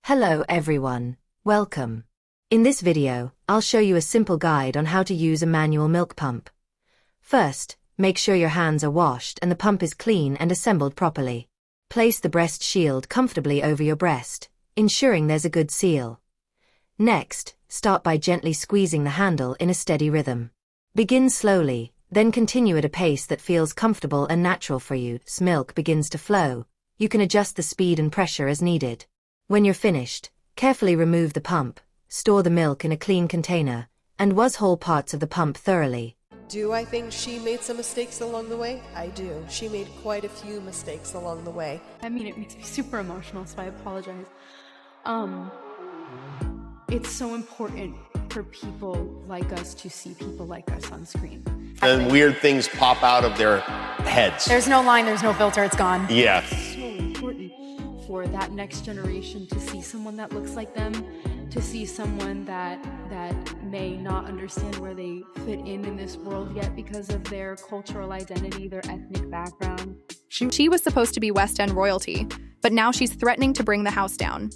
Hello everyone, welcome. In this video, I'll show you a simple guide on how to use a manual milk pump. First, make sure your hands are washed and the pump is clean and assembled properly. Place the breast shield comfortably over your breast, ensuring there's a good seal. Next, start by gently squeezing the handle in a steady rhythm. Begin slowly, then continue at a pace that feels comfortable and natural for you. As milk begins to flow, you can adjust the speed and pressure as needed. When you're finished, carefully remove the pump, store the milk in a clean container, and wash whole parts of the pump thoroughly. Do I think she made some mistakes along the way? I do. She made quite a few mistakes along the way. I mean, it makes me super emotional, so I apologize. It's so important for people like us to see people like us on screen. And weird things pop out of their heads. There's no line, there's no filter, it's gone. Yeah. It's so important for that next generation to see someone that looks like them, to see someone that may not understand where they fit in this world yet because of their cultural identity, their ethnic background. She was supposed to be West End royalty, but now she's threatening to bring the house down.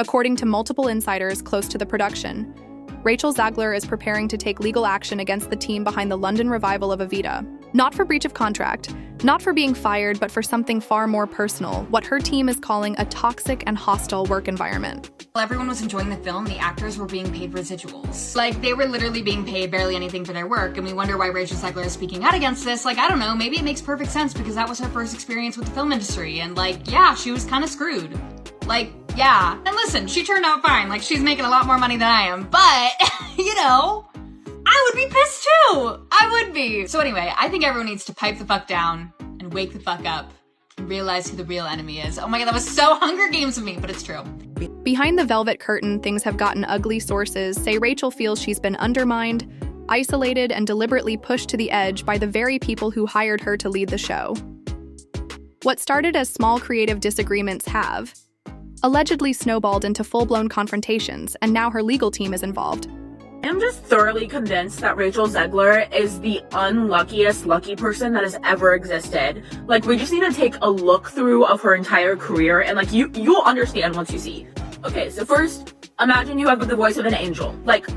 According to multiple insiders close to the production, Rachel Zegler is preparing to take legal action against the team behind the London revival of Evita. Not for breach of contract, not for being fired, but for something far more personal, what her team is calling a toxic and hostile work environment. While everyone was enjoying the film, the actors were being paid residuals. Like, they were literally being paid barely anything for their work, and we wonder why Rachel Zegler is speaking out against this. Like, I don't know, maybe it makes perfect sense because that was her first experience with the film industry, and yeah, she was kind of screwed. Yeah. And listen, she turned out fine. She's making a lot more money than I am. But, I would be pissed too. I would be. So anyway, I think everyone needs to pipe the fuck down and wake the fuck up and realize who the real enemy is. Oh my God, that was so Hunger Games of me, but it's true. Behind the velvet curtain, things have gotten ugly. Sources say Rachel feels she's been undermined, isolated, and deliberately pushed to the edge by the very people who hired her to lead the show. What started as small creative disagreements have allegedly snowballed into full-blown confrontations, and now her legal team is involved. I'm just thoroughly convinced that Rachel Zegler is the unluckiest lucky person that has ever existed. We just need to take a look through of her entire career, and you'll understand once you see. Okay, so first, imagine you have the voice of an angel.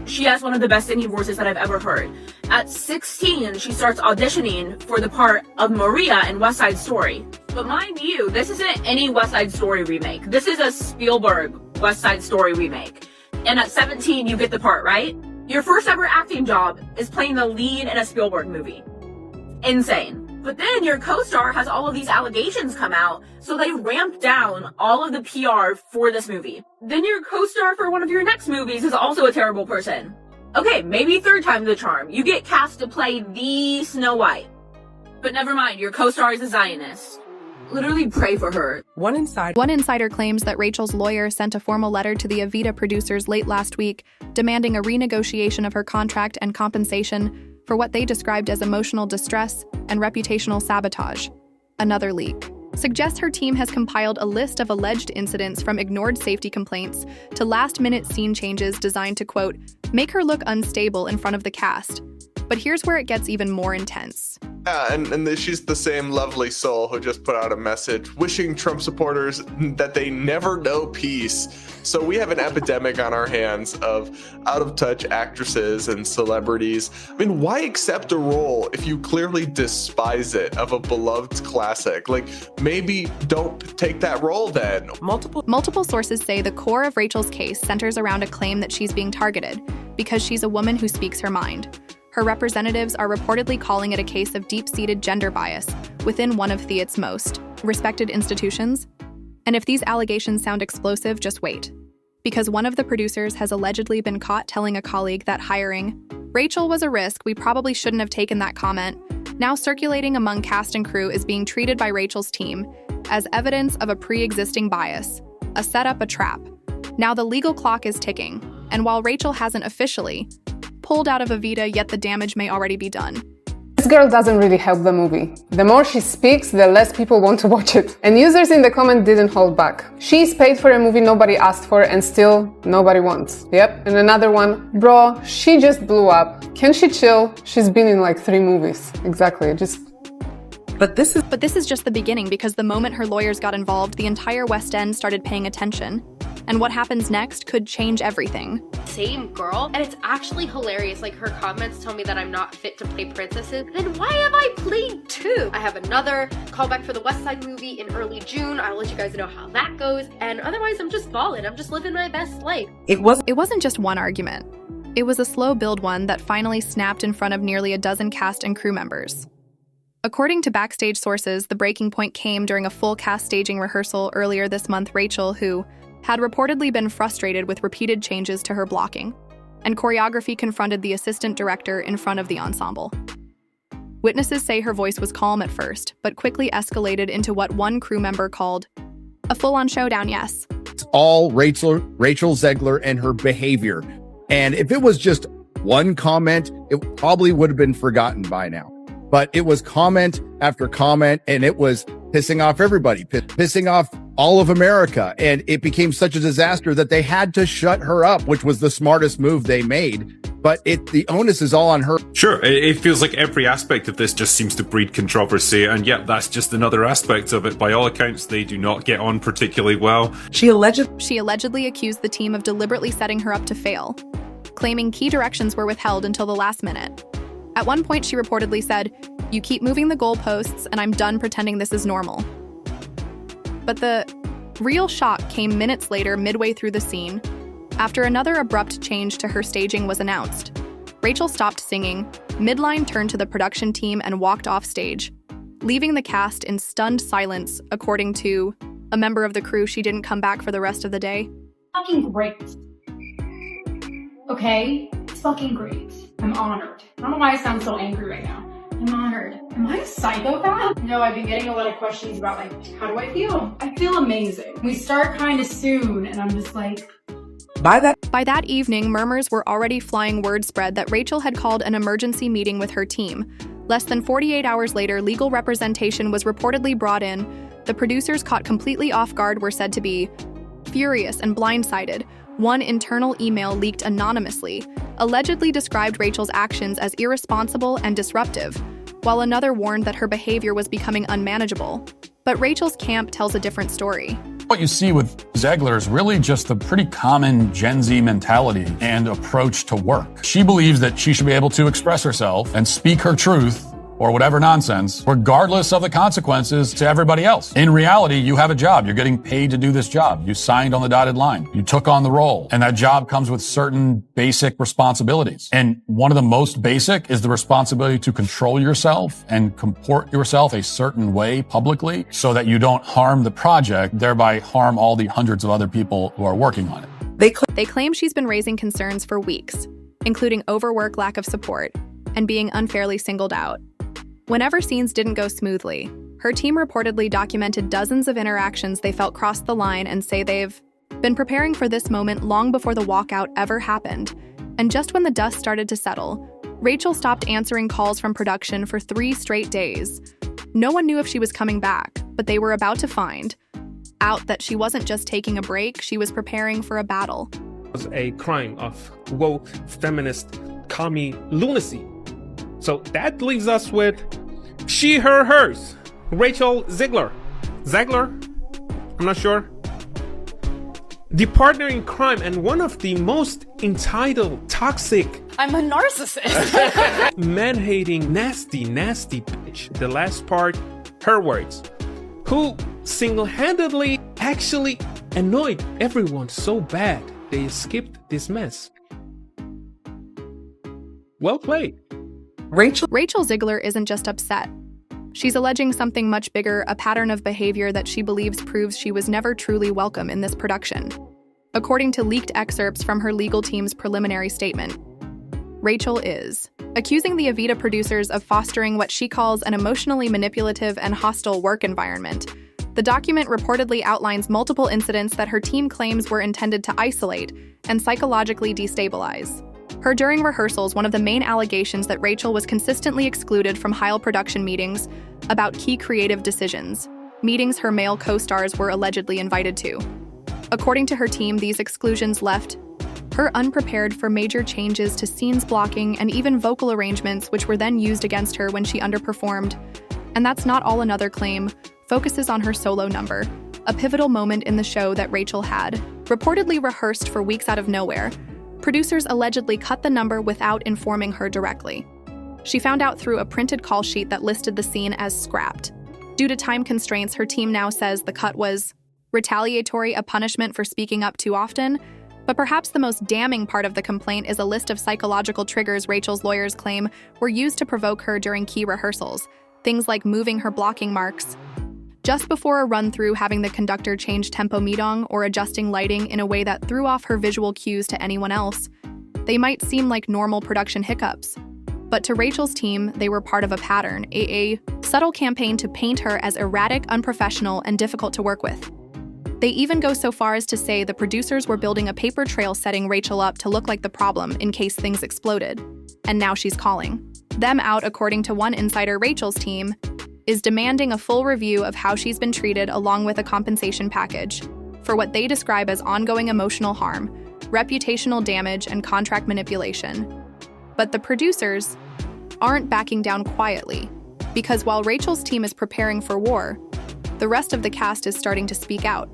She has one of the best singing voices that I've ever heard. At 16, she starts auditioning for the part of Maria in West Side Story. But mind you, this isn't any West Side Story remake. This is a Spielberg West Side Story remake. And at 17, you get the part, right? Your first ever acting job is playing the lead in a Spielberg movie. Insane. But then your co-star has all of these allegations come out, so they ramped down all of the PR for this movie. Then your co-star for one of your next movies is also a terrible person. Okay, maybe third time's the charm. You get cast to play the Snow White. But never mind, your co-star is a Zionist. Literally pray for her. One insider claims that Rachel's lawyer sent a formal letter to the Evita producers late last week, demanding a renegotiation of her contract and compensation for what they described as emotional distress and reputational sabotage. Another leak suggests her team has compiled a list of alleged incidents from ignored safety complaints to last-minute scene changes designed to, quote, make her look unstable in front of the cast. But here's where it gets even more intense. Yeah, and she's the same lovely soul who just put out a message wishing Trump supporters that they never know peace. So we have an epidemic on our hands of out-of-touch actresses and celebrities. I mean, why accept a role if you clearly despise it of a beloved classic? Maybe don't take that role then. Multiple sources say the core of Rachel's case centers around a claim that she's being targeted because she's a woman who speaks her mind. Her representatives are reportedly calling it a case of deep-seated gender bias within one of Theater's most respected institutions. And if these allegations sound explosive, just wait. Because one of the producers has allegedly been caught telling a colleague that hiring Rachel was a risk, we probably shouldn't have taken that comment, now circulating among cast and crew is being treated by Rachel's team as evidence of a pre-existing bias, a setup, a trap. Now the legal clock is ticking, and while Rachel hasn't officially pulled out of Evita, yet the damage may already be done. This girl doesn't really help the movie. The more she speaks, the less people want to watch it. And users in the comment didn't hold back. She's paid for a movie nobody asked for and still nobody wants. Yep. And another one, bro, she just blew up. Can she chill? She's been in 3 movies. Exactly. But this is just the beginning, because the moment her lawyers got involved, the entire West End started paying attention. And what happens next could change everything. Same girl, and it's actually hilarious. Like, her comments tell me that I'm not fit to play princesses. Then why have I played 2? I have another callback for the West Side movie in early June. I'll let you guys know how that goes. And otherwise, I'm just balling. I'm just living my best life. It wasn't just one argument. It was a slow build one that finally snapped in front of nearly a dozen cast and crew members. According to backstage sources, the breaking point came during a full cast staging rehearsal earlier this month. Rachel, who had reportedly been frustrated with repeated changes to her blocking and choreography, confronted the assistant director in front of the ensemble. Witnesses say her voice was calm at first, but quickly escalated into what one crew member called a full-on showdown. Yes. It's all Rachel Zegler and her behavior. And if it was just one comment, it probably would have been forgotten by now. But it was comment after comment, and it was pissing off everybody, pissing off all of America. And it became such a disaster that they had to shut her up, which was the smartest move they made. But the onus is all on her. Sure, it feels like every aspect of this just seems to breed controversy. And yeah, that's just another aspect of it. By all accounts, they do not get on particularly well. She allegedly accused the team of deliberately setting her up to fail, claiming key directions were withheld until the last minute. At one point, she reportedly said, "You keep moving the goalposts, and I'm done pretending this is normal." But the real shock came minutes later, midway through the scene, after another abrupt change to her staging was announced. Rachel stopped singing, midline turned to the production team, and walked off stage, leaving the cast in stunned silence. According to a member of the crew, she didn't come back for the rest of the day. Fucking great. Okay? It's fucking great. I'm honored. I don't know why I sound so angry right now. I'm honored. Am I a psychopath? No, I've been getting a lot of questions about, like, how do I feel? I feel amazing. We start kind of soon, and I'm just like... By that evening, murmurs were already flying. Word spread that Rachel had called an emergency meeting with her team. Less than 48 hours later, legal representation was reportedly brought in. The producers, caught completely off guard, were said to be furious and blindsided. One internal email leaked anonymously allegedly described Rachel's actions as irresponsible and disruptive, while another warned that her behavior was becoming unmanageable. But Rachel's camp tells a different story. What you see with Zegler is really just a pretty common Gen Z mentality and approach to work. She believes that she should be able to express herself and speak her truth or whatever nonsense, regardless of the consequences to everybody else. In reality, you have a job. You're getting paid to do this job. You signed on the dotted line. You took on the role. And that job comes with certain basic responsibilities. And one of the most basic is the responsibility to control yourself and comport yourself a certain way publicly so that you don't harm the project, thereby harm all the hundreds of other people who are working on it. They claim she's been raising concerns for weeks, including overwork, lack of support, and being unfairly singled out. Whenever scenes didn't go smoothly, her team reportedly documented dozens of interactions they felt crossed the line and say they've been preparing for this moment long before the walkout ever happened. And just when the dust started to settle, Rachel stopped answering calls from production for 3 straight days. No one knew if she was coming back, but they were about to find out that she wasn't just taking a break, she was preparing for a battle. It was a crime of woke, feminist, commie lunacy. So that leaves us with she, her, hers. Rachel Zegler. Zegler? I'm not sure. The partner in crime and one of the most entitled, toxic... I'm a narcissist. man-hating, nasty bitch. The last part, her words. Who single-handedly actually annoyed everyone so bad they skipped this mess. Well played. Rachel Zegler isn't just upset. She's alleging something much bigger, a pattern of behavior that she believes proves she was never truly welcome in this production. According to leaked excerpts from her legal team's preliminary statement, Rachel is accusing the Evita producers of fostering what she calls an emotionally manipulative and hostile work environment. The document reportedly outlines multiple incidents that her team claims were intended to isolate and psychologically destabilize her. During rehearsals, one of the main allegations that Rachel was consistently excluded from Heil production meetings about key creative decisions, meetings her male co-stars were allegedly invited to. According to her team, these exclusions left her unprepared for major changes to scenes blocking and even vocal arrangements, which were then used against her when she underperformed. And that's not all. Another claim focuses on her solo number, a pivotal moment in the show that Rachel had Reportedly rehearsed for weeks out of nowhere, producers allegedly cut the number without informing her directly. She found out through a printed call sheet that listed the scene as scrapped. Due to time constraints, her team now says the cut was retaliatory, a punishment for speaking up too often. But perhaps the most damning part of the complaint is a list of psychological triggers Rachel's lawyers claim were used to provoke her during key rehearsals. Things like moving her blocking marks just before a run-through, having the conductor change tempo midong, or adjusting lighting in a way that threw off her visual cues to anyone else. They might seem like normal production hiccups, but to Rachel's team, they were part of a pattern, a subtle campaign to paint her as erratic, unprofessional, and difficult to work with. They even go so far as to say the producers were building a paper trail setting Rachel up to look like the problem in case things exploded. And now she's calling them out. According to one insider, Rachel's team is demanding a full review of how she's been treated, along with a compensation package for what they describe as ongoing emotional harm, reputational damage, and contract manipulation. But the producers aren't backing down quietly, because while Rachel's team is preparing for war, the rest of the cast is starting to speak out.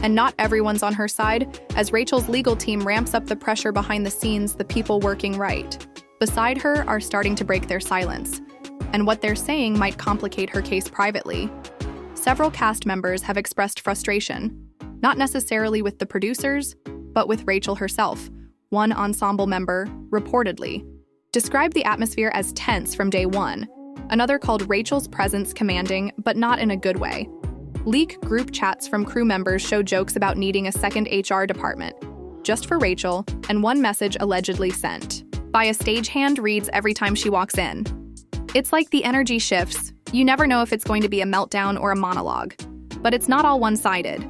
And not everyone's on her side, as Rachel's legal team ramps up the pressure behind the scenes. The people working right beside her are starting to break their silence, and what they're saying might complicate her case privately. Several cast members have expressed frustration, not necessarily with the producers, but with Rachel herself. One ensemble member, reportedly, described the atmosphere as tense from day one. Another called Rachel's presence commanding, but not in a good way. Leak group chats from crew members show jokes about needing a second HR department, just for Rachel, and one message allegedly sent by a stagehand reads every time she walks in. It's like the energy shifts. You never know if it's going to be a meltdown or a monologue. But it's not all one-sided.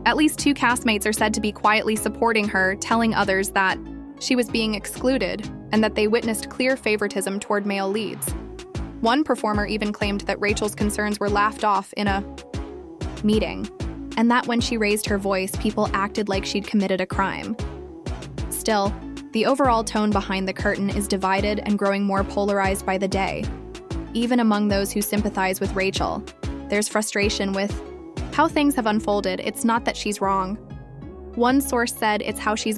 At least 2 castmates are said to be quietly supporting her, telling others that she was being excluded and that they witnessed clear favoritism toward male leads. One performer even claimed that Rachel's concerns were laughed off in a meeting, and that when she raised her voice, people acted like she'd committed a crime. Still, the overall tone behind the curtain is divided and growing more polarized by the day. Even among those who sympathize with Rachel, there's frustration with how things have unfolded. It's not that she's wrong. One source said it's how she's